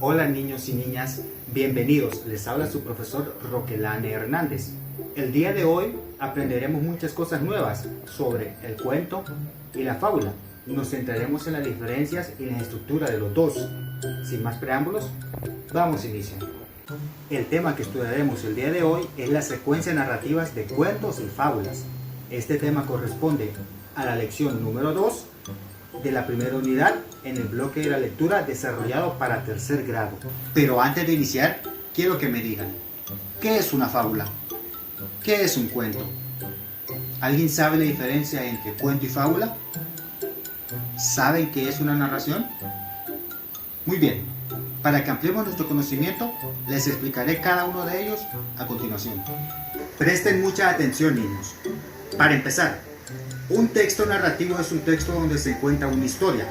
Hola niños y niñas, bienvenidos. Les habla su profesor Roquelane Hernández. El día de hoy aprenderemos muchas cosas nuevas sobre el cuento y la fábula. Nos centraremos en las diferencias y la estructura de los dos. Sin más preámbulos, vamos a iniciar. El tema que estudiaremos el día de hoy es la secuencia narrativa de cuentos y fábulas. Este tema corresponde a la lección número 2 de la primera unidad en el bloque de la lectura desarrollado para tercer grado. Pero antes de iniciar, quiero que me digan, ¿qué es una fábula? ¿Qué es un cuento? ¿Alguien sabe la diferencia entre cuento y fábula? ¿Saben qué es una narración? Muy bien, para que ampliemos nuestro conocimiento, les explicaré cada uno de ellos a continuación. Presten mucha atención, niños. Para empezar, un texto narrativo es un texto donde se cuenta una historia,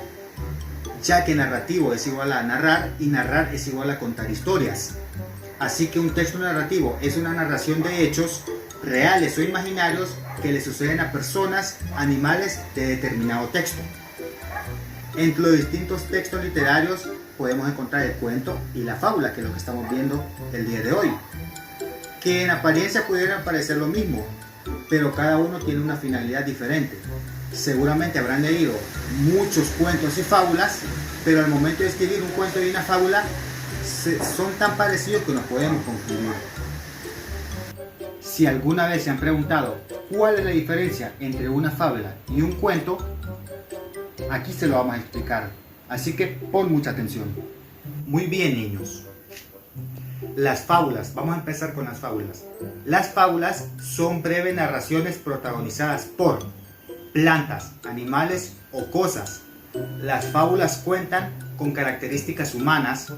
ya que narrativo es igual a narrar y narrar es igual a contar historias. Así que un texto narrativo es una narración de hechos reales o imaginarios que le suceden a personas, animales de determinado texto. Entre los distintos textos literarios podemos encontrar el cuento y la fábula, que es lo que estamos viendo el día de hoy, que en apariencia pudieran parecer lo mismo, pero cada uno tiene una finalidad diferente. Seguramente habrán leído muchos cuentos y fábulas, pero al momento de escribir un cuento y una fábula son tan parecidos que nos podemos confundir. Si alguna vez se han preguntado cuál es la diferencia entre una fábula y un cuento, aquí se lo vamos a explicar, así que pon mucha atención. Muy bien, niños. Las fábulas, vamos a empezar con las fábulas. Las fábulas son breves narraciones protagonizadas por plantas, animales o cosas. Las fábulas cuentan con características humanas.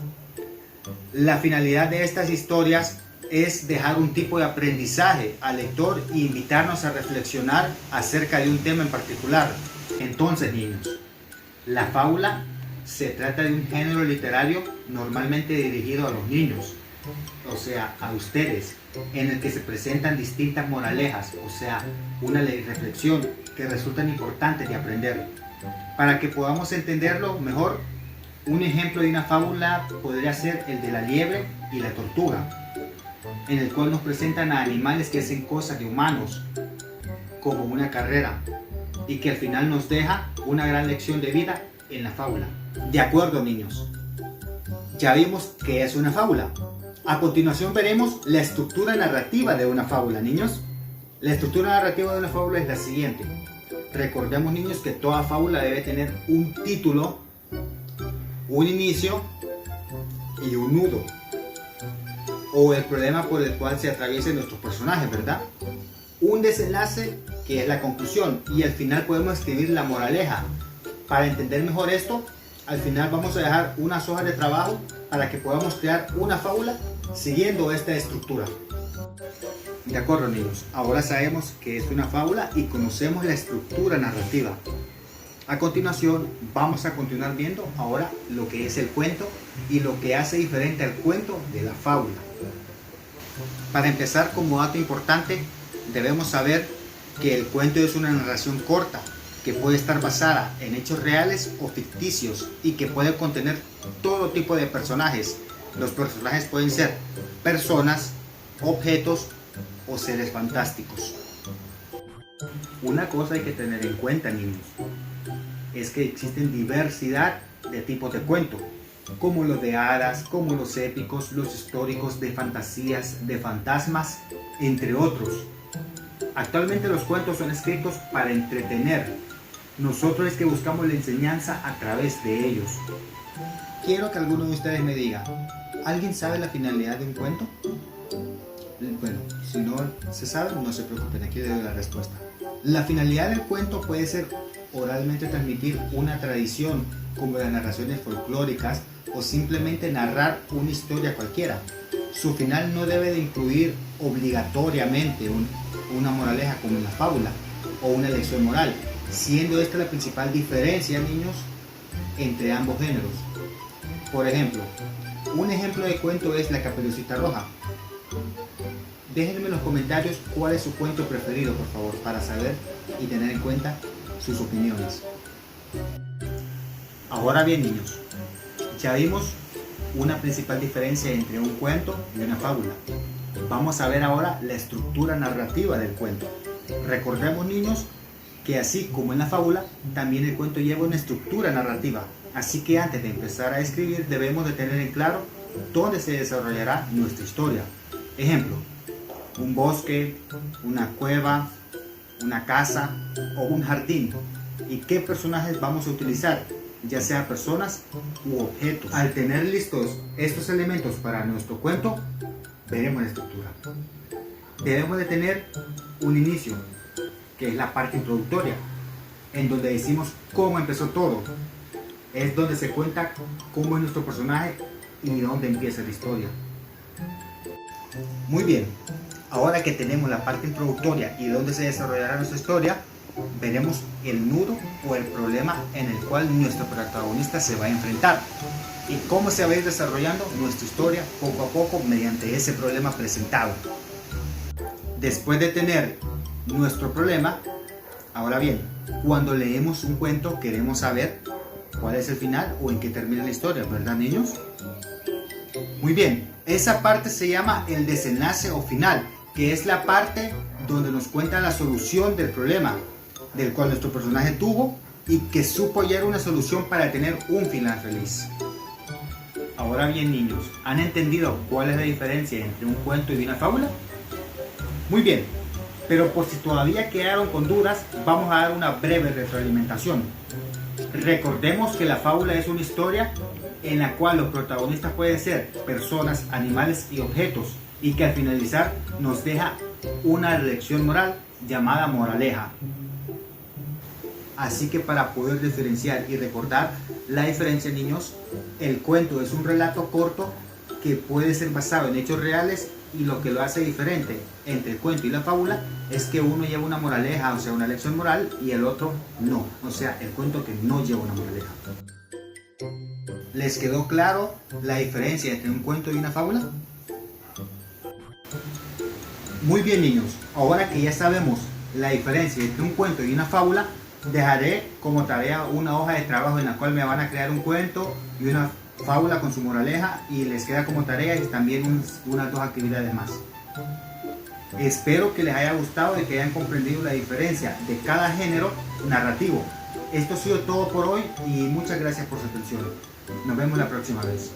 La finalidad de estas historias es dejar un tipo de aprendizaje al lector e invitarnos a reflexionar acerca de un tema en particular. Entonces, niños, la fábula se trata de un género literario normalmente dirigido a los niños, o sea, a ustedes, en el que se presentan distintas moralejas, o sea, una reflexión que resultan importantes de aprender. Para que podamos entenderlo mejor, un ejemplo de una fábula podría ser el de la liebre y la tortuga, en el cual nos presentan a animales que hacen cosas de humanos, como una carrera, y que al final nos deja una gran lección de vida en la fábula. De acuerdo, niños, ya vimos qué es una fábula. A continuación veremos la estructura narrativa de una fábula, niños. La estructura narrativa de una fábula es la siguiente. Recordemos, niños, que toda fábula debe tener un título, un inicio y un nudo, o el problema por el cual se atraviesan nuestros personajes, ¿verdad? Un desenlace, que es la conclusión, y al final podemos escribir la moraleja. Para entender mejor esto, al final vamos a dejar unas hojas de trabajo para que podamos crear una fábula siguiendo esta estructura. De acuerdo, niños, ahora sabemos qué es una fábula y conocemos la estructura narrativa. A continuación vamos a continuar viendo ahora lo que es el cuento y lo que hace diferente al cuento de la fábula. Para empezar, como dato importante, debemos saber que el cuento es una narración corta que puede estar basada en hechos reales o ficticios y que puede contener todo tipo de personajes. Los personajes pueden ser personas, objetos o seres fantásticos. Una cosa hay que tener en cuenta, niños, es que existen diversidad de tipos de cuento, como los de hadas, como los épicos, los históricos, de fantasías, de fantasmas, entre otros. Actualmente los cuentos son escritos para entretener. Nosotros es que buscamos la enseñanza a través de ellos. Quiero que alguno de ustedes me diga, ¿alguien sabe la finalidad de un cuento? Bueno, si no se sabe, no se preocupen, aquí les doy la respuesta. La finalidad del cuento puede ser oralmente transmitir una tradición, como las narraciones folclóricas, o simplemente narrar una historia cualquiera. Su final no debe de incluir obligatoriamente una moraleja como en la fábula, o una lección moral, siendo esta la principal diferencia, niños, entre ambos géneros. Por ejemplo, un ejemplo de cuento es La Caperucita Roja. Déjenme en los comentarios cuál es su cuento preferido, por favor, para saber y tener en cuenta sus opiniones. Ahora bien, niños, ya vimos una principal diferencia entre un cuento y una fábula. Vamos a ver ahora la estructura narrativa del cuento. Recordemos, niños, que así como en la fábula, también el cuento lleva una estructura narrativa. Así que antes de empezar a escribir debemos de tener en claro dónde se desarrollará nuestra historia. Ejemplo, un bosque, una cueva, una casa o un jardín. ¿Y qué personajes vamos a utilizar? Ya sea personas u objetos. Al tener listos estos elementos para nuestro cuento, veremos la estructura. Debemos de tener un inicio, que es la parte introductoria, en donde decimos cómo empezó todo. Es donde se cuenta cómo es nuestro personaje y dónde empieza la historia. Muy bien, ahora que tenemos la parte introductoria y dónde se desarrollará nuestra historia, veremos el nudo o el problema en el cual nuestro protagonista se va a enfrentar y cómo se va a ir desarrollando nuestra historia poco a poco mediante ese problema presentado. Después de tener nuestro problema, ahora bien, cuando leemos un cuento queremos saber cuál es el final o en qué termina la historia, ¿verdad, niños? Muy bien, esa parte se llama el desenlace o final, que es la parte donde nos cuenta la solución del problema del cual nuestro personaje tuvo y que supo hallar una solución para tener un final feliz. Ahora bien, niños, ¿han entendido cuál es la diferencia entre un cuento y una fábula? Muy bien, pero por si todavía quedaron con dudas, vamos a dar una breve retroalimentación. Recordemos que la fábula es una historia en la cual los protagonistas pueden ser personas, animales y objetos, y que al finalizar nos deja una lección moral llamada moraleja. Así que para poder diferenciar y recordar la diferencia, niños, el cuento es un relato corto que puede ser basado en hechos reales, y lo que lo hace diferente entre el cuento y la fábula es que uno lleva una moraleja, o sea, una lección moral, y el otro no, o sea, el cuento que no lleva una moraleja. ¿Les quedó claro la diferencia entre un cuento y una fábula? Muy bien, niños, ahora que ya sabemos la diferencia entre un cuento y una fábula, dejaré como tarea una hoja de trabajo en la cual me van a crear un cuento y una fábula con su moraleja, y les queda como tarea y también unas 2 actividades más. Espero que les haya gustado y que hayan comprendido la diferencia de cada género narrativo. Esto ha sido todo por hoy y muchas gracias por su atención. Nos vemos la próxima vez.